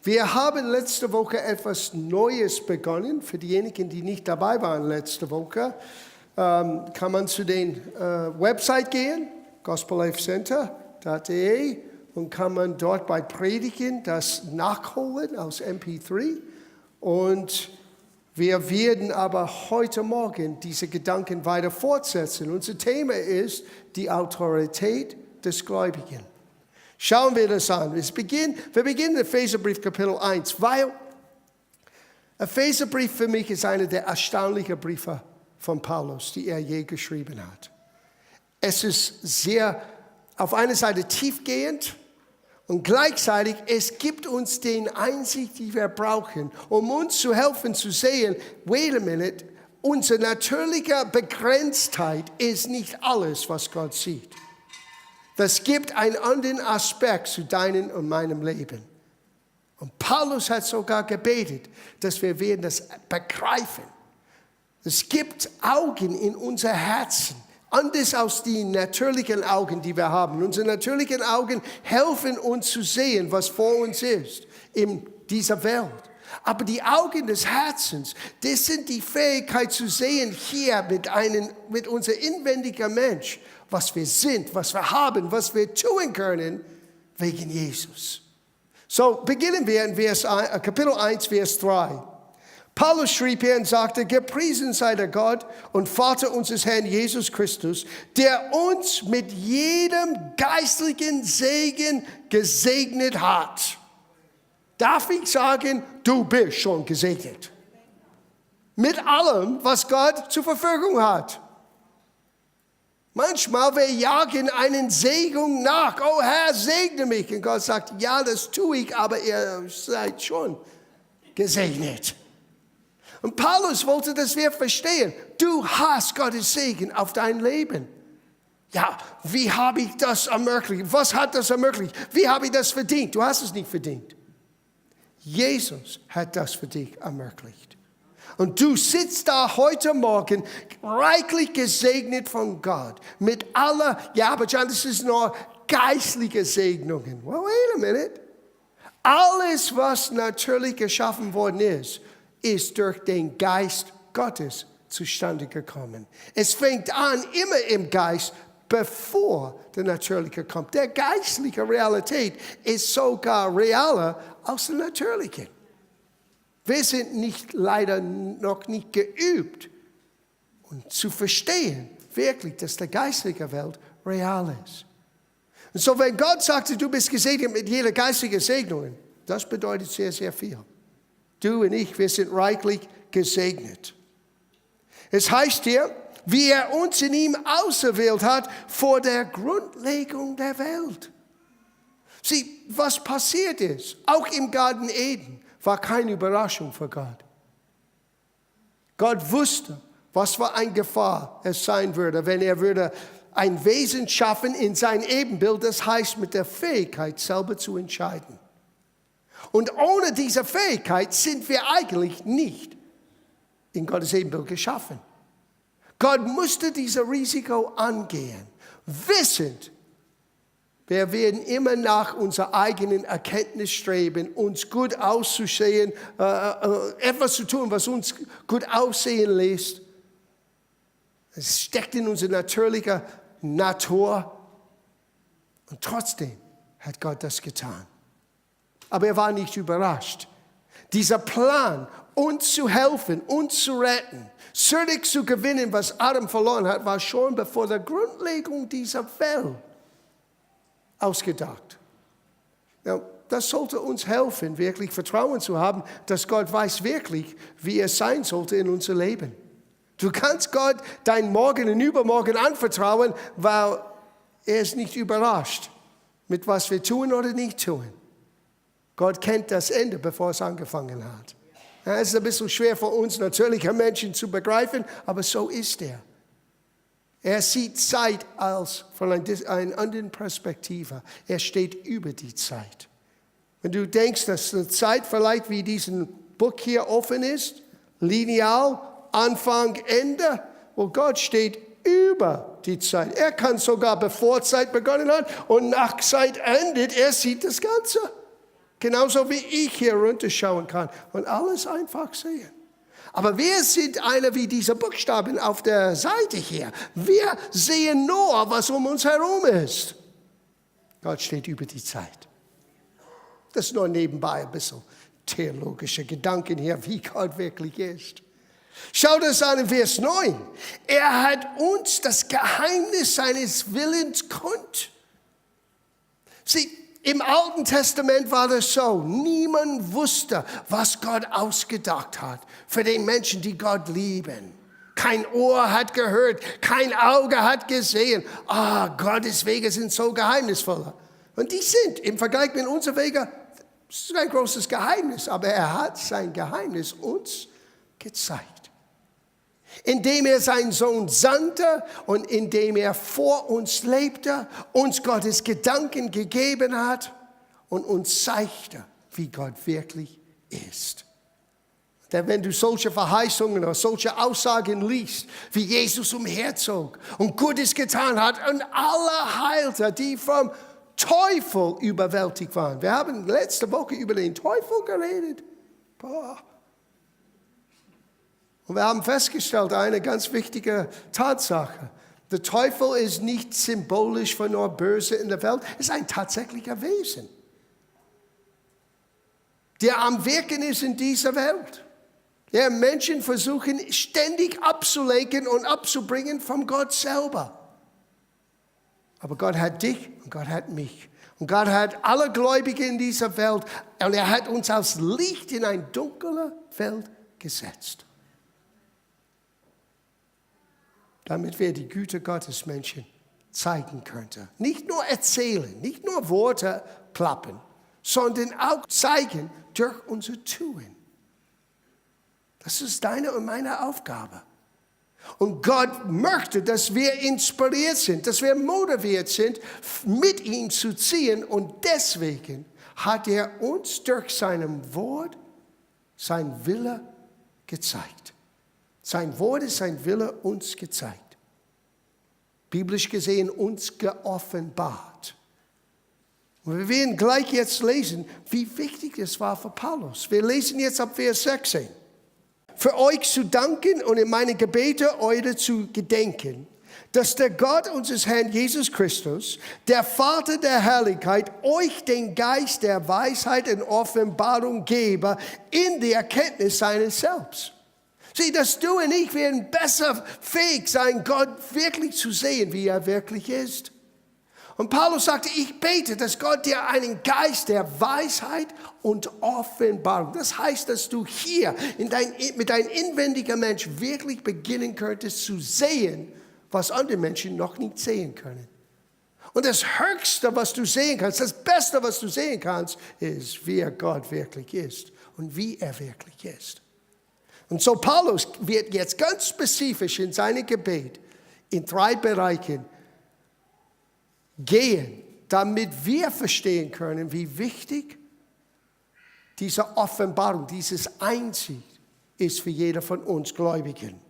Wir haben letzte Woche etwas Neues begonnen. Für diejenigen, die nicht dabei waren letzte Woche, kann man zu den Website gehen, gospellifecenter.de, und kann man dort bei Predigen das nachholen aus MP3. Und wir werden aber heute Morgen diese Gedanken weiter fortsetzen. Unser Thema ist die Autorität des Gläubigen. Schauen wir das an. Wir beginnen Epheserbrief Kapitel 1, weil Epheserbrief für mich ist einer der erstaunlichen Briefe von Paulus, die er je geschrieben hat. Es ist sehr, auf einer Seite tiefgehend und gleichzeitig, es gibt uns den Einsicht, die wir brauchen, um uns zu helfen zu sehen, wait a minute, unsere natürliche Begrenztheit ist nicht alles, was Gott sieht. Das gibt einen anderen Aspekt zu deinem und meinem Leben. Und Paulus hat sogar gebetet, dass wir werden das begreifen. Es gibt Augen in unser Herzen, anders als die natürlichen Augen, die wir haben. Unsere natürlichen Augen helfen uns zu sehen, was vor uns ist in dieser Welt. Aber die Augen des Herzens, das sind die Fähigkeit zu sehen hier mit unserem inwendigen Mensch, was wir sind, was wir haben, was wir tun können wegen Jesus. So beginnen wir in Kapitel 1, Vers 3. Paulus schrieb hier und sagte, gepriesen sei der Gott und Vater unseres Herrn Jesus Christus, der uns mit jedem geistlichen Segen gesegnet hat. Darf ich sagen, du bist schon gesegnet. Mit allem, was Gott zur Verfügung hat. Manchmal wir jagen einen Segen nach. Oh Herr, segne mich. Und Gott sagt, ja, das tue ich, aber ihr seid schon gesegnet. Und Paulus wollte, dass wir verstehen, du hast Gottes Segen auf dein Leben. Ja, wie habe ich das ermöglicht? Was hat das ermöglicht? Wie habe ich das verdient? Du hast es nicht verdient. Jesus hat das für dich ermöglicht. Und du sitzt da heute Morgen reichlich gesegnet von Gott. Mit aller, ja, aber John, das ist nur geistliche Segnungen. Well, wait a minute. Alles, was natürlich geschaffen worden ist durch den Geist Gottes zustande gekommen. Es fängt an immer im Geist, bevor der Natürliche kommt. Der geistliche Realität ist sogar realer als der natürliche. Wir sind leider noch nicht geübt, um zu verstehen, wirklich, dass die geistliche Welt real ist. Und so, wenn Gott sagte, du bist gesegnet mit jeder geistigen Segnung, das bedeutet sehr, sehr viel. Du und ich, wir sind reichlich gesegnet. Es heißt hier, wie er uns in ihm auserwählt hat vor der Grundlegung der Welt. Sieh, was passiert ist, auch im Garten Eden, war keine Überraschung für Gott. Gott wusste, was für eine Gefahr es sein würde, wenn er würde ein Wesen schaffen in sein Ebenbild, das heißt mit der Fähigkeit, selber zu entscheiden. Und ohne diese Fähigkeit sind wir eigentlich nicht in Gottes Ebenbild geschaffen. Gott musste dieses Risiko angehen, wissend, wir werden immer nach unserer eigenen Erkenntnis streben, uns gut auszusehen, etwas zu tun, was uns gut aussehen lässt. Es steckt in unserer natürlichen Natur. Und trotzdem hat Gott das getan. Aber er war nicht überrascht. Dieser Plan, uns zu helfen, uns zu retten, zurück zu gewinnen, was Adam verloren hat, war schon bevor der Grundlegung dieser Welt ausgedacht. Ja, das sollte uns helfen, wirklich Vertrauen zu haben, dass Gott weiß wirklich, wie es sein sollte in unser Leben. Du kannst Gott dein Morgen und Übermorgen anvertrauen, weil er ist nicht überrascht, mit was wir tun oder nicht tun. Gott kennt das Ende, bevor es angefangen hat. Ja, es ist ein bisschen schwer für uns natürliche Menschen zu begreifen, aber so ist er. Er sieht Zeit von einer anderen Perspektive. Er steht über die Zeit. Wenn du denkst, dass die Zeit vielleicht wie diesen Buch hier offen ist, lineal, Anfang, Ende, wo Gott steht über die Zeit. Er kann sogar, bevor Zeit begonnen hat und nach Zeit endet, er sieht das Ganze. Genauso wie ich hier runterschauen kann und alles einfach sehen. Aber wir sind einer wie diese Buchstaben auf der Seite hier. Wir sehen nur, was um uns herum ist. Gott steht über die Zeit. Das ist nur nebenbei ein bisschen theologische Gedanken hier, wie Gott wirklich ist. Schau das an in Vers 9. Er hat uns das Geheimnis seines Willens kund. Sieh, im Alten Testament war das so. Niemand wusste, was Gott ausgedacht hat für den Menschen, die Gott lieben. Kein Ohr hat gehört, kein Auge hat gesehen. Gottes Wege sind so geheimnisvoll. Und die sind im Vergleich mit unseren Wegen, das ist ein großes Geheimnis. Aber er hat sein Geheimnis uns gezeigt. Indem er seinen Sohn sandte und indem er vor uns lebte, uns Gottes Gedanken gegeben hat und uns zeigte, wie Gott wirklich ist. Denn wenn du solche Verheißungen oder solche Aussagen liest, wie Jesus umherzog und Gutes getan hat und alle heilte, die vom Teufel überwältigt waren. Wir haben letzte Woche über den Teufel geredet. Und wir haben festgestellt, eine ganz wichtige Tatsache. Der Teufel ist nicht symbolisch für nur Böse in der Welt, er ist ein tatsächlicher Wesen, der am Wirken ist in dieser Welt. Der Menschen versuchen ständig abzulenken und abzubringen von Gott selber. Aber Gott hat dich und Gott hat mich. Und Gott hat alle Gläubigen in dieser Welt und er hat uns als Licht in eine dunkle Welt gesetzt. Damit wir die Güte Gottes Menschen zeigen könnten. Nicht nur erzählen, nicht nur Worte plappern, sondern auch zeigen durch unser Tun. Das ist deine und meine Aufgabe. Und Gott möchte, dass wir inspiriert sind, dass wir motiviert sind, mit ihm zu ziehen. Und deswegen hat er uns durch seinem Wort sein Wille gezeigt. Sein Wort ist sein Wille uns gezeigt. Biblisch gesehen uns geoffenbart. Und wir werden gleich jetzt lesen, wie wichtig es war für Paulus. Wir lesen jetzt ab Vers 16. Für euch zu danken und in meine Gebete eure zu gedenken, dass der Gott unseres Herrn Jesus Christus, der Vater der Herrlichkeit, euch den Geist der Weisheit und Offenbarung gebe in der Erkenntnis seines Selbst. Sieh, dass du und ich werden besser fähig sein, Gott wirklich zu sehen, wie er wirklich ist. Und Paulus sagte, ich bete, dass Gott dir einen Geist der Weisheit und Offenbarung, das heißt, dass du hier mit deinem inwendigen Mensch wirklich beginnen könntest zu sehen, was andere Menschen noch nicht sehen können. Und das Höchste, was du sehen kannst, das Beste, was du sehen kannst, ist, wie Gott wirklich ist und wie er wirklich ist. Und so Paulus wird jetzt ganz spezifisch in seinem Gebet in 3 Bereichen gehen, damit wir verstehen können, wie wichtig diese Offenbarung, dieses Einsicht ist für jeder von uns Gläubigen.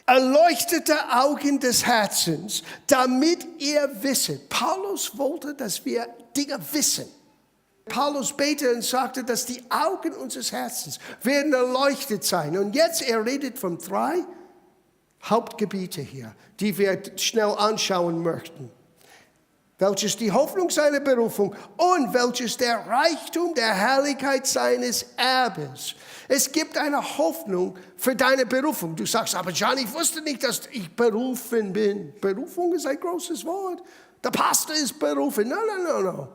Erleuchtete Augen des Herzens, damit ihr wisset. Paulus wollte, dass wir Dinge wissen. Paulus betete und sagte, dass die Augen unseres Herzens werden erleuchtet sein. Und jetzt, er redet von 3 Hauptgebiete hier, die wir schnell anschauen möchten. Welches die Hoffnung seiner Berufung und welches der Reichtum der Herrlichkeit seines Erbes. Es gibt eine Hoffnung für deine Berufung. Du sagst, aber John, ich wusste nicht, dass ich berufen bin. Berufung ist ein großes Wort. Der Pastor ist berufen. No.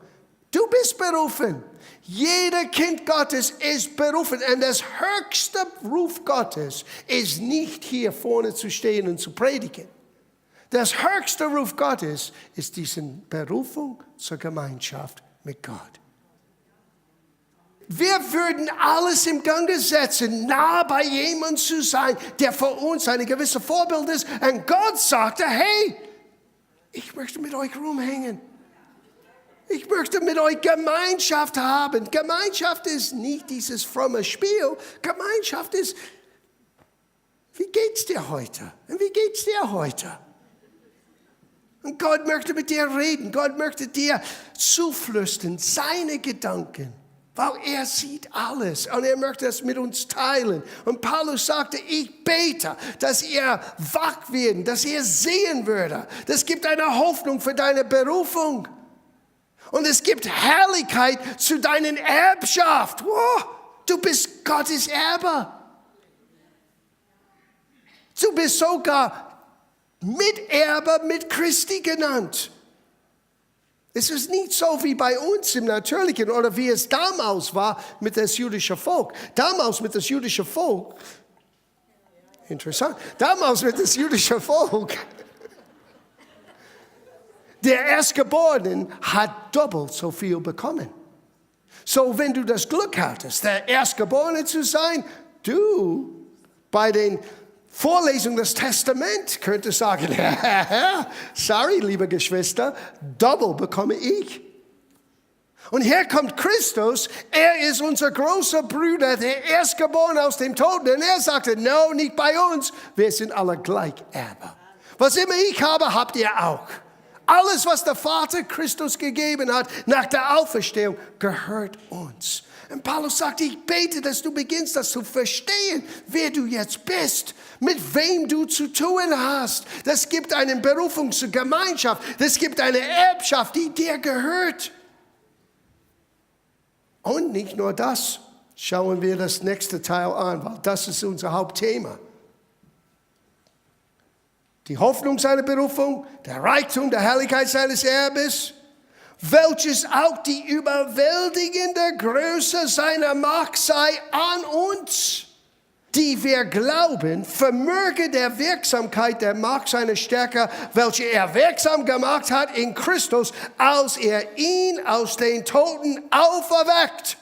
Du bist berufen. Jeder Kind Gottes ist berufen. Und das höchste Ruf Gottes ist nicht hier vorne zu stehen und zu predigen. Das höchste Ruf Gottes ist diese Berufung zur Gemeinschaft mit Gott. Wir würden alles im Gange setzen, nah bei jemandem zu sein, der für uns eine gewisse Vorbild ist. Und Gott sagte, hey, ich möchte mit euch rumhängen. Ich möchte mit euch Gemeinschaft haben. Gemeinschaft ist nicht dieses fromme Spiel. Gemeinschaft ist, wie geht's dir heute? Und wie geht's dir heute? Und Gott möchte mit dir reden. Gott möchte dir zuflüstern, seine Gedanken. Weil er sieht alles und er möchte das mit uns teilen. Und Paulus sagte, ich bete, dass ihr wach werden, dass ihr sehen würde. Das gibt eine Hoffnung für deine Berufung. Und es gibt Herrlichkeit zu deiner Erbschaft. Wow, du bist Gottes Erbe. Du bist sogar Miterbe mit Christi genannt. Es ist nicht so wie bei uns im Natürlichen oder wie es damals war mit das jüdische Volk. Damals mit das jüdische Volk, interessant, damals mit das jüdische Volk, der Erstgeborene hat doppelt so viel bekommen. So, wenn du das Glück hattest, der Erstgeborene zu sein, du bei den Vorlesung des Testaments könnte sagen, sorry, liebe Geschwister, doppelt bekomme ich. Und hier kommt Christus, er ist unser großer Bruder, der Erstgeborene aus dem Toten. Und er sagte, no, nicht bei uns, wir sind alle Gleicherbe. Was immer ich habe, habt ihr auch. Alles, was der Vater Christus gegeben hat, nach der Auferstehung, gehört uns. Und Paulus sagt, ich bete, dass du beginnst, das zu verstehen, wer du jetzt bist, mit wem du zu tun hast. Das gibt eine Berufung zur Gemeinschaft. Das gibt eine Erbschaft, die dir gehört. Und nicht nur das. Schauen wir das nächste Teil an, weil das ist unser Hauptthema. Die Hoffnung seiner Berufung, der Reichtum, der Herrlichkeit seines Erbes, welches auch die überwältigende Größe seiner Macht sei an uns, die wir glauben, vermöge der Wirksamkeit der Macht seiner Stärke, welche er wirksam gemacht hat in Christus, als er ihn aus den Toten auferweckt.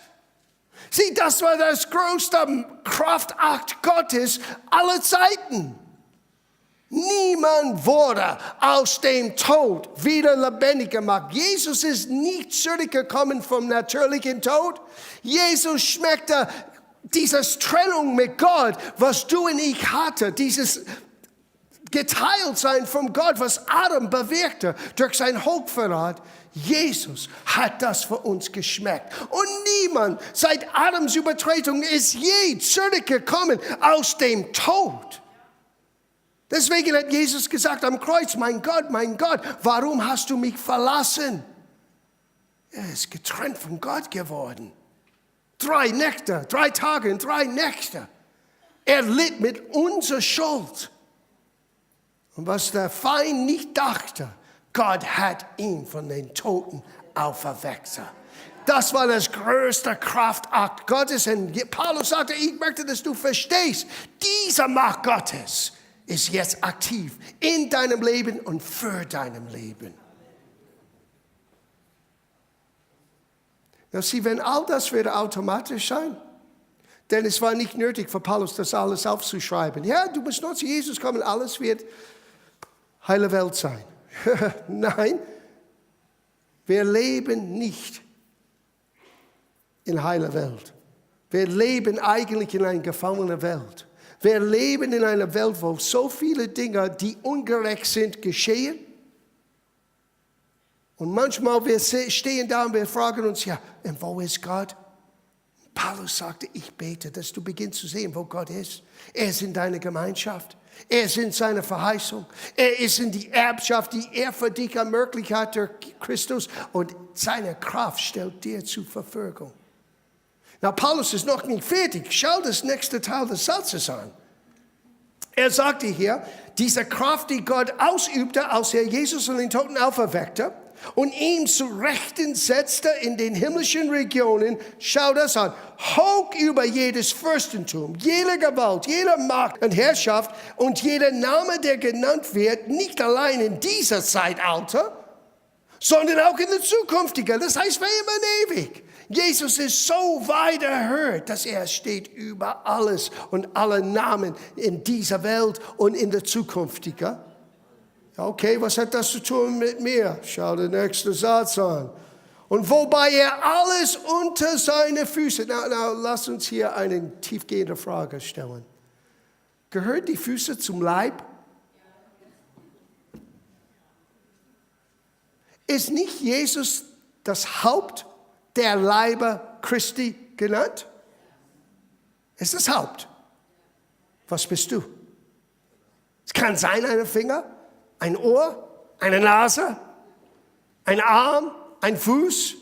Sieh, das war das größte Kraftakt Gottes aller Zeiten. Niemand wurde aus dem Tod wieder lebendig gemacht. Jesus ist nicht zurückgekommen vom natürlichen Tod. Jesus schmeckte diese Trennung mit Gott, was du und ich hatte, dieses Geteiltsein von Gott, was Adam bewirkte durch sein Hochverrat. Jesus hat das für uns geschmeckt. Und niemand seit Adams Übertretung ist je zurückgekommen aus dem Tod. Deswegen hat Jesus gesagt am Kreuz, mein Gott, warum hast du mich verlassen? Er ist getrennt von Gott geworden. 3 Tage und 3 Nächte. Er litt mit unserer Schuld. Und was der Feind nicht dachte, Gott hat ihn von den Toten auferweckt. Das war das größte Kraftakt Gottes. Und Paulus sagte, ich möchte, dass du verstehst, diese Macht Gottes ist jetzt aktiv in deinem Leben und für deinem Leben. Na, sieh, wenn all das würde automatisch sein, denn es war nicht nötig für Paulus, das alles aufzuschreiben. Ja, du musst nur zu Jesus kommen, alles wird heile Welt sein. Nein, wir leben nicht in heiler Welt. Wir leben eigentlich in einer gefallenen Welt. Wir leben in einer Welt, wo so viele Dinge, die ungerecht sind, geschehen. Und manchmal wir stehen da und wir fragen uns, ja, und wo ist Gott? Paulus sagte, ich bete, dass du beginnst zu sehen, wo Gott ist. Er ist in deiner Gemeinschaft. Er ist in seiner Verheißung. Er ist in die Erbschaft, die er für dich ermöglicht hat durch Christus. Und seine Kraft stellt dir zur Verfügung. Na, Paulus ist noch nicht fertig. Schau das nächste Teil des Satzes an. Er sagte hier, diese Kraft, die Gott ausübte, als er Jesus von den Toten auferweckte und ihn zu Rechten setzte in den himmlischen Regionen, schau das an, hoch über jedes Fürstentum, jede Gewalt, jede Macht und Herrschaft und jeder Name, der genannt wird, nicht allein in dieser Zeitalter, sondern auch in der zukünftigen, das heißt für immer und ewig. Jesus ist so weit erhöht, dass er steht über alles und alle Namen in dieser Welt und in der zukünftigen. Okay, was hat das zu tun mit mir? Schau den nächsten Satz an. Und wobei er alles unter seine Füße, lass uns hier eine tiefgehende Frage stellen. Gehört die Füße zum Leib? Ist nicht Jesus das Haupt der Leibe Christi genannt? Es ist das Haupt. Was bist du? Es kann sein, ein Finger, ein Ohr, eine Nase, ein Arm, ein Fuß.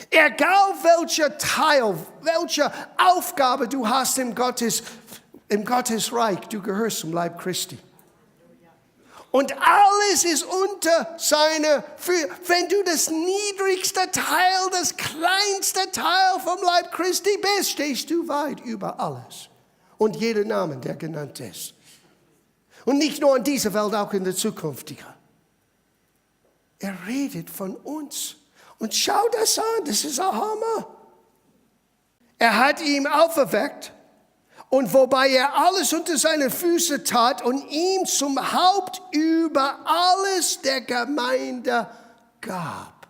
Egal welcher Teil, welche Aufgabe du hast im Gottesreich, du gehörst zum Leib Christi. Und alles ist unter seiner Führung. Wenn du das niedrigste Teil, das kleinste Teil vom Leib Christi bist, stehst du weit über alles. Und jeder Name, der genannt ist. Und nicht nur in dieser Welt, auch in der zukünftigen. Er redet von uns. Und schau das an, das ist ein Hammer. Er hat ihn auferweckt. Und wobei er alles unter seine Füße tat und ihm zum Haupt über alles der Gemeinde gab.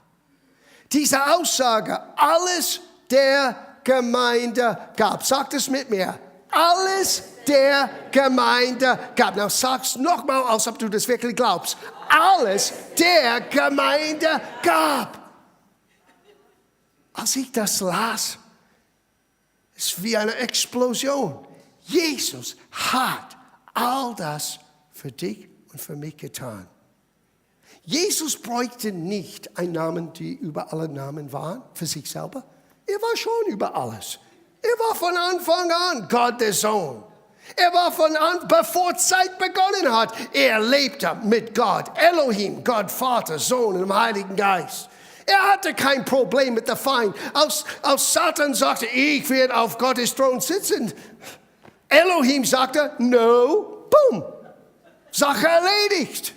Diese Aussage, alles der Gemeinde gab. Sagt es mit mir. Alles der Gemeinde gab. Na, sag's nochmal, als ob du das wirklich glaubst. Alles der Gemeinde gab. Als ich das las, ist wie eine Explosion. Jesus hat all das für dich und für mich getan. Jesus bräuchte nicht einen Namen, die über alle Namen waren, für sich selber. Er war schon über alles. Er war von Anfang an Gott der Sohn. Er war bevor Zeit begonnen hat, er lebte mit Gott, Elohim, Gott Vater, Sohn und Heiligen Geist. Er hatte kein Problem mit dem Feind. Als Satan sagte, ich werde auf Gottes Thron sitzen, Elohim sagte, no, boom, Sache erledigt.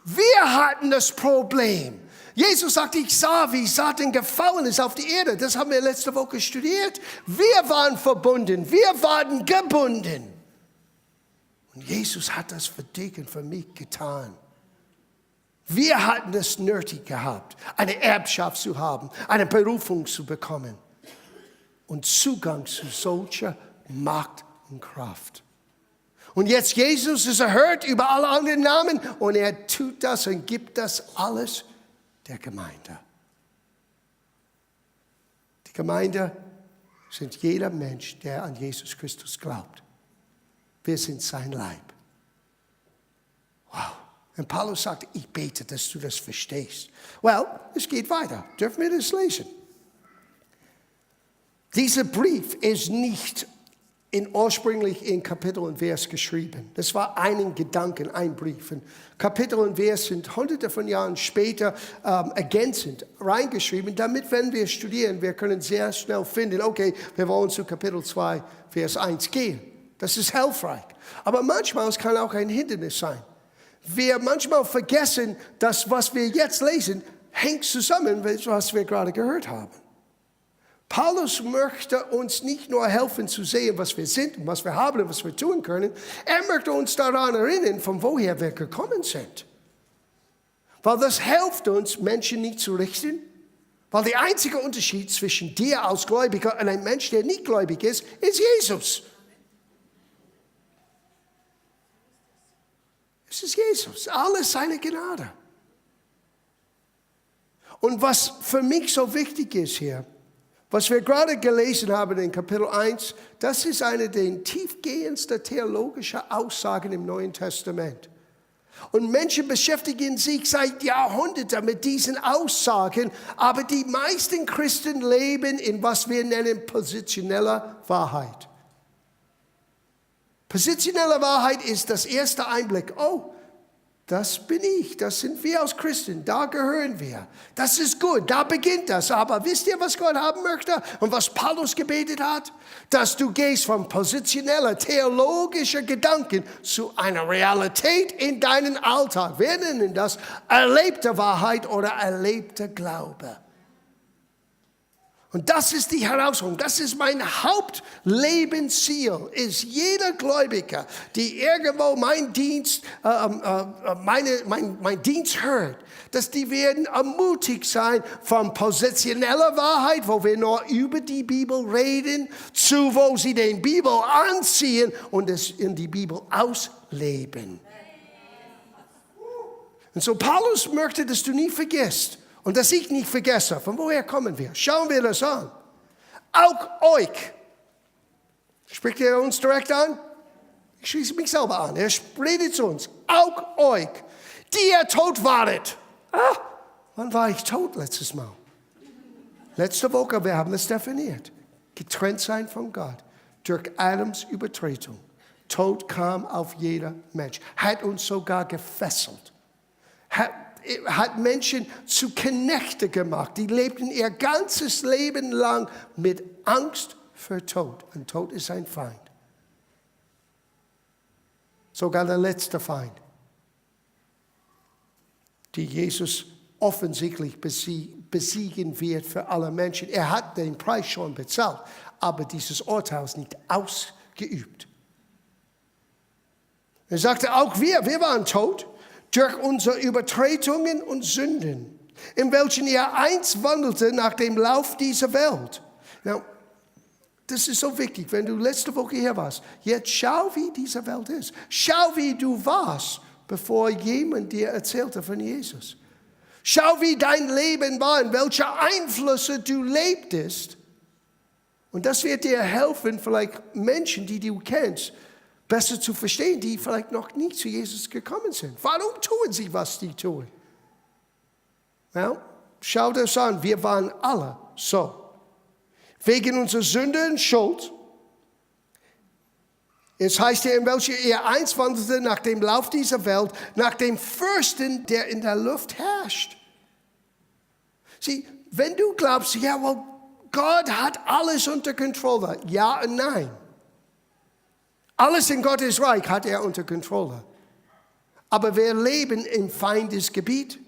Wir hatten das Problem. Jesus sagte, ich sah, wie Satan gefallen ist auf die Erde. Das haben wir letzte Woche studiert. Wir waren verbunden, wir waren gebunden. Und Jesus hat das für dich und für mich getan. Wir hatten es nötig gehabt, eine Erbschaft zu haben, eine Berufung zu bekommen und Zugang zu solcher Macht und Kraft. Und jetzt Jesus ist erhöht über alle anderen Namen und er tut das und gibt das alles der Gemeinde. Die Gemeinde sind jeder Mensch, der an Jesus Christus glaubt. Wir sind sein Leib. Wow. Und Paulus sagt, ich bete, dass du das verstehst. Well, es geht weiter. Dürfen wir das lesen? Dieser Brief ist nicht ursprünglich in Kapitel und Vers geschrieben. Das war ein Gedanken, ein Brief. Und Kapitel und Vers sind hunderte von Jahren später ergänzend reingeschrieben, damit, wenn wir studieren, wir können sehr schnell finden, okay, wir wollen zu Kapitel 2, Vers 1 gehen. Das ist hilfreich. Aber manchmal es kann auch ein Hindernis sein. Wir manchmal vergessen, dass was wir jetzt lesen, hängt zusammen mit was wir gerade gehört haben. Paulus möchte uns nicht nur helfen zu sehen, was wir sind und was wir haben und was wir tun können. Er möchte uns daran erinnern, von woher wir gekommen sind. Weil das hilft uns, Menschen nicht zu richten. Weil der einzige Unterschied zwischen dir als Gläubiger und einem Mensch, der nicht gläubig ist Jesus. Es ist Jesus, alles seine Gnade. Und was für mich so wichtig ist hier, was wir gerade gelesen haben in Kapitel 1, das ist eine der tiefgehendsten theologischen Aussagen im Neuen Testament. Und Menschen beschäftigen sich seit Jahrhunderten mit diesen Aussagen, aber die meisten Christen leben in was wir nennen positioneller Wahrheit. Positionelle Wahrheit ist das erste Einblick. Oh, das bin ich, das sind wir als Christen, da gehören wir. Das ist gut, da beginnt das. Aber wisst ihr, was Gott haben möchte und was Paulus gebetet hat? Dass du gehst von positioneller, theologischer Gedanken zu einer Realität in deinen Alltag. Wir nennen das erlebte Wahrheit oder erlebter Glaube. Und das ist die Herausforderung, das ist mein Hauptlebensziel, ist jeder Gläubiger, die irgendwo mein Dienst hört, dass die werden ermutigt sein von positioneller Wahrheit, wo wir nur über die Bibel reden, zu wo sie den Bibel anziehen und es in die Bibel ausleben. Und so Paulus möchte, dass du nie vergisst, Und dass ich nicht vergesse, von woher kommen wir? Schauen wir das an. Auch euch. Spricht er uns direkt an? Ich schließe mich selber an. Er redet zu uns. Auch euch, die ihr tot waret. Wann war ich tot letztes Mal? Letzte Woche, wir haben es definiert. Getrennt sein von Gott. Durch Adams Übertretung. Tod kam auf jeder Mensch. Hat uns sogar gefesselt. Hat Menschen zu Knechte gemacht. Die lebten ihr ganzes Leben lang mit Angst vor Tod. Und Tod ist ein Feind. Sogar der letzte Feind, die Jesus offensichtlich besiegen wird für alle Menschen. Er hat den Preis schon bezahlt, aber dieses Urteil ist nicht ausgeübt. Er sagte, auch wir waren tot durch unsere Übertretungen und Sünden, in welchen ihr einst wandelte nach dem Lauf dieser Welt. Now, das ist so wichtig, wenn du letzte Woche hier warst. Jetzt schau, wie diese Welt ist. Schau, wie du warst, bevor jemand dir erzählte von Jesus. Schau, wie dein Leben war, in welche Einflüsse du lebtest. Und das wird dir helfen, vielleicht Menschen, die du kennst, besser zu verstehen, die vielleicht noch nicht zu Jesus gekommen sind. Warum tun sie, was sie tun? Well, schau das an, wir waren alle so. Wegen unserer Sünde und Schuld. Es heißt hier, in welcher ihr einst wandelte nach dem Lauf dieser Welt, nach dem Fürsten, der in der Luft herrscht. Sieh, wenn du glaubst, ja, well, Gott hat alles unter Kontrolle. Ja und nein. Alles in Gottes Reich hat er unter Kontrolle. Aber wir leben im Feindesgebiet.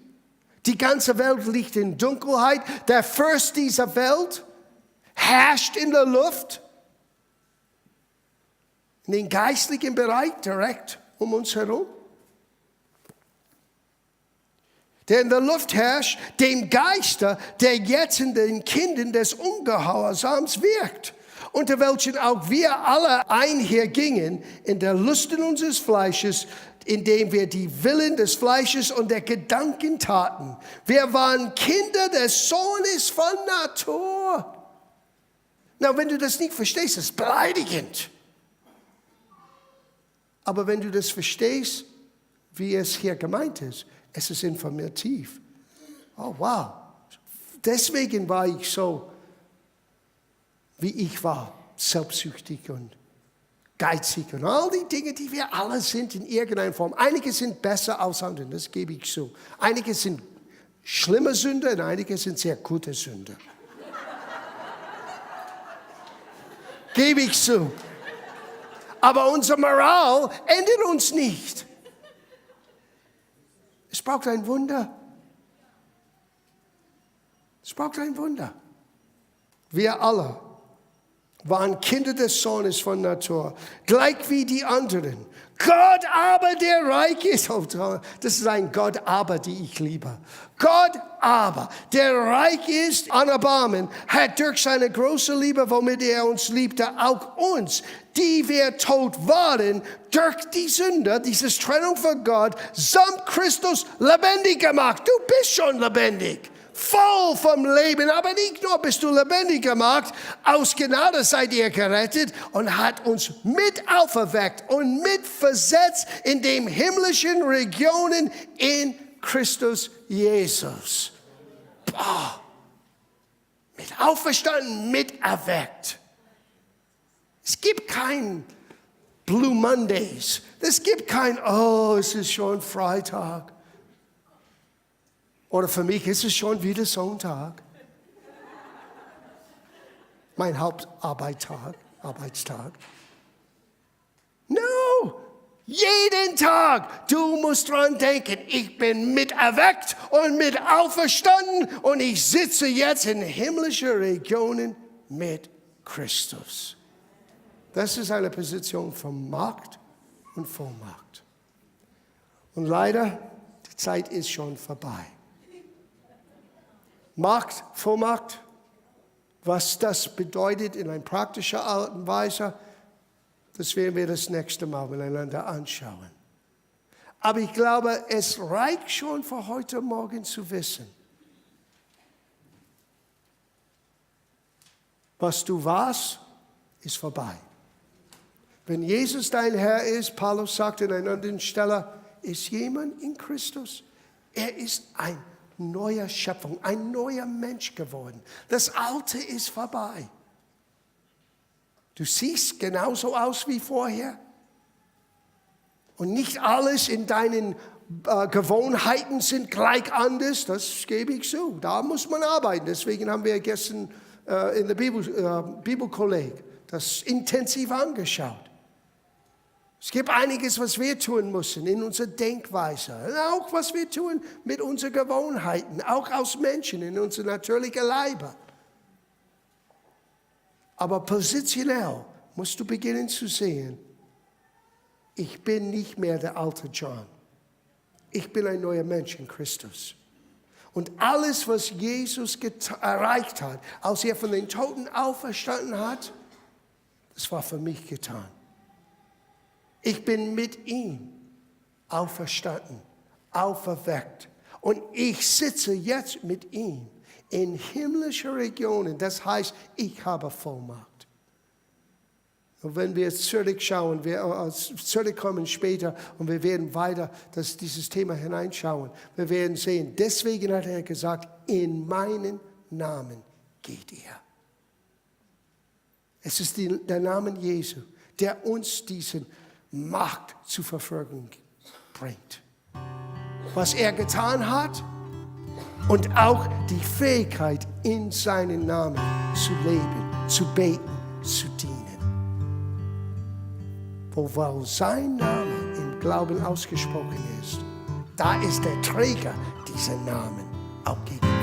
Die ganze Welt liegt in Dunkelheit. Der Fürst dieser Welt herrscht in der Luft, in den geistlichen Bereich direkt um uns herum. Der in der Luft herrscht, dem Geister, der jetzt in den Kindern des Ungehorsams wirkt, unter welchen auch wir alle einhergingen in der Lusten unseres Fleisches, indem wir die Willen des Fleisches und der Gedanken taten. Wir waren Kinder des Sohnes von Natur. Na, wenn du das nicht verstehst, ist es beleidigend. Aber wenn du das verstehst, wie es hier gemeint ist, es ist informativ. Oh, wow. Deswegen war ich so, wie ich war, selbstsüchtig und geizig und all die Dinge, die wir alle sind in irgendeiner Form. Einige sind besser als andere, das gebe ich zu. Einige sind schlimme Sünder und einige sind sehr gute Sünder. Gebe ich zu. Aber unsere Moral ändert uns nicht. Es braucht ein Wunder. Es braucht ein Wunder. Wir alle waren Kinder des Sohnes von Natur, gleich wie die anderen. Gott aber, der reich ist, das ist ein Gott aber, die ich liebe. Gott aber, der reich ist an Erbarmen, hat durch seine große Liebe, womit er uns liebte, auch uns, die wir tot waren, durch die Sünde, diese Trennung von Gott, samt Christus lebendig gemacht. Du bist schon lebendig. Voll vom Leben, aber nicht nur bist du lebendig gemacht, aus Gnade seid ihr gerettet und hat uns mit auferweckt und mit versetzt in den himmlischen Regionen in Christus Jesus. Boah. Mit auferstanden, mit erweckt. Es gibt kein Blue Mondays. Es gibt kein, oh, es ist schon Freitag. Oder für mich ist es schon wieder Sonntag. Mein Hauptarbeitstag. No! Jeden Tag. Du musst dran denken, ich bin mit erweckt und mit auferstanden und ich sitze jetzt in himmlischen Regionen mit Christus. Das ist eine Position von Macht und Vollmacht. Und leider, die Zeit ist schon vorbei. Macht, Vollmacht, was das bedeutet in einer praktischen Art und Weise, das werden wir das nächste Mal miteinander anschauen. Aber ich glaube, es reicht schon für heute Morgen zu wissen, Was du warst, ist vorbei. Wenn Jesus dein Herr ist, Paulus sagt an einer anderen Stelle, ist jemand in Christus. Er ist eine neue Schöpfung, ein neuer Mensch geworden. Das Alte ist vorbei. Du siehst genauso aus wie vorher. Und nicht alles in deinen Gewohnheiten sind gleich anders, das gebe ich zu. Da muss man arbeiten. Deswegen haben wir gestern in der Bibelkolleg das intensiv angeschaut. Es gibt einiges, was wir tun müssen in unserer Denkweise. Und auch was wir tun mit unseren Gewohnheiten, auch als Menschen in unser natürlicher Leibe. Aber positionell musst du beginnen zu sehen, ich bin nicht mehr der alte John. Ich bin ein neuer Mensch in Christus. Und alles, was Jesus erreicht hat, als er von den Toten auferstanden hat, das war für mich getan. Ich bin mit ihm auferstanden, auferweckt. Und ich sitze jetzt mit ihm in himmlischen Regionen. Das heißt, ich habe Vollmacht. Und wenn wir jetzt zurückschauen, wir zurückkommen später und wir werden weiter dieses Thema hineinschauen. Wir werden sehen, deswegen hat er gesagt, in meinen Namen geht ihr. Es ist der Name Jesu, der uns diesen Macht zur Verfügung bringt. Was er getan hat und auch die Fähigkeit, in seinen Namen zu leben, zu beten, zu dienen. Weil sein Name im Glauben ausgesprochen ist, da ist der Träger dieser Namen auch gegenüber.